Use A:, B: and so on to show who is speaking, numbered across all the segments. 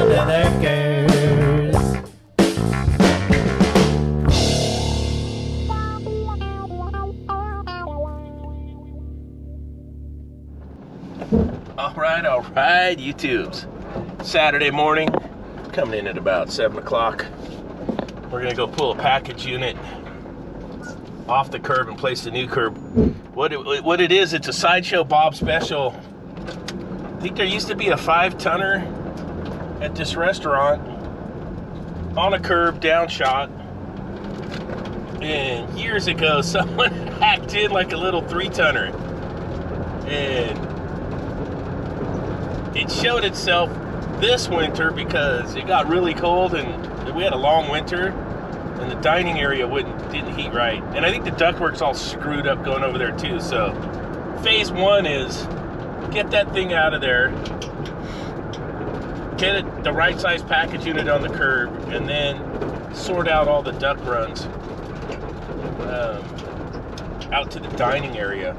A: under the curse.
B: All right, YouTubes. Saturday morning, coming in at about 7 o'clock. We're gonna go pull a package unit off the curb and place the new curb. What it is, it's a Sideshow Bob special. I think there used to be a 5-tonner at this restaurant on a curb downshot. And years ago, someone hacked in like a little 3-tonner. And it showed itself this winter because it got really cold and we had a long winter and the dining area didn't heat right. And I think the ductwork's all screwed up going over there too. So phase 1 is get that thing out of there, get it the right size package unit on the curb, and then sort out all the duct runs out to the dining area.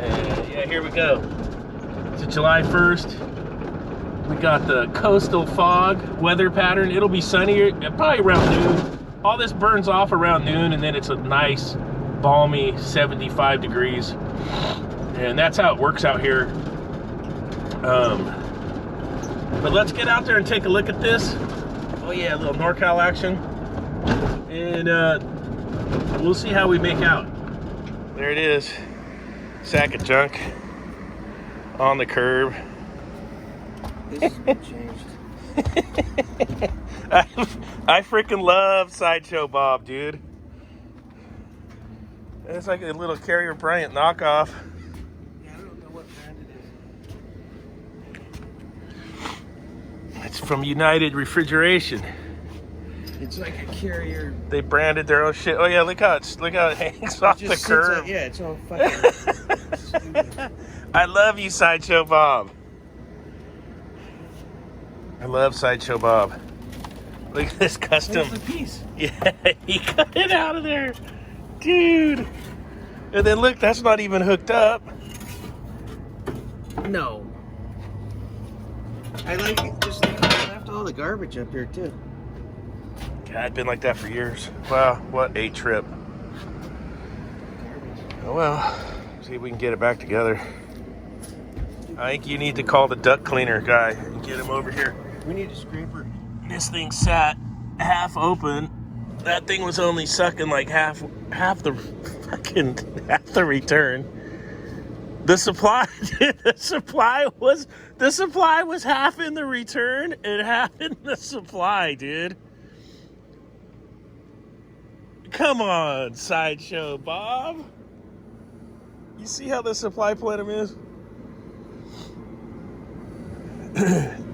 B: And yeah, here we go. It's July 1st. We got the coastal fog weather pattern. It'll be sunny probably around noon. All this burns off around noon, and then it's a nice, balmy 75 degrees. And that's how it works out here. But let's get out there and take a look at this. Oh yeah, a little NorCal action. And we'll see how we make out. There it is. Sack of junk on the curb.
A: This has been changed.
B: I freaking love Sideshow Bob, dude. It's like a little Carrier Bryant knockoff.
A: Yeah, I don't know what brand it is.
B: It's from United Refrigeration.
A: It's like a Carrier.
B: They branded their own shit. Oh yeah, look how it hangs off the curb.
A: Yeah, it's all fucking stupid.
B: I love you, Sideshow Bob. I love Sideshow Bob. Look at this custom.
A: Where's the piece?
B: Yeah, he cut it out of there. Dude. And then look, that's not even hooked up.
A: No. I like it. Just like I left all the garbage up here too.
B: God, I've been like that for years. Wow, what a trip. Oh well, see if we can get it back together. I think you need to call the duct cleaner guy and get him over here.
A: We need a scraper.
B: This thing sat half open. That thing was only sucking like half the return. The supply was half in the return and half in the supply, dude. Come on, Sideshow Bob. You see how the supply plenum is?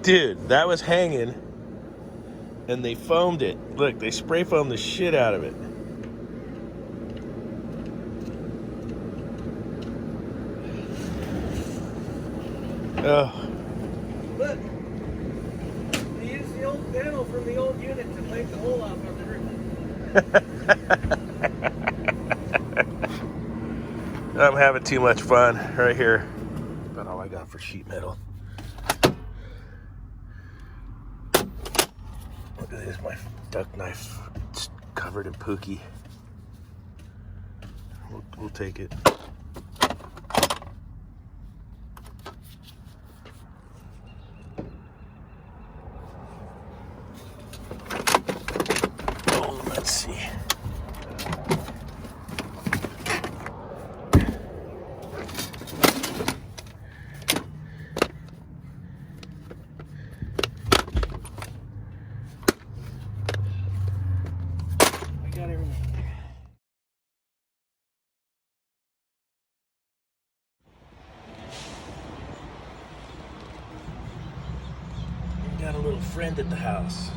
B: Dude, that was hanging and they foamed it. Look, they spray foamed the shit out of it. Oh.
A: Look, they used the old panel from the old unit to make the hole off of the roof.
B: I'm having too much fun right here. About all I got for sheet metal. Look at this, my duck knife. It's covered in pookie. We'll take it. Oh, let's see.
A: Got everything.
B: We got a little friend at the house.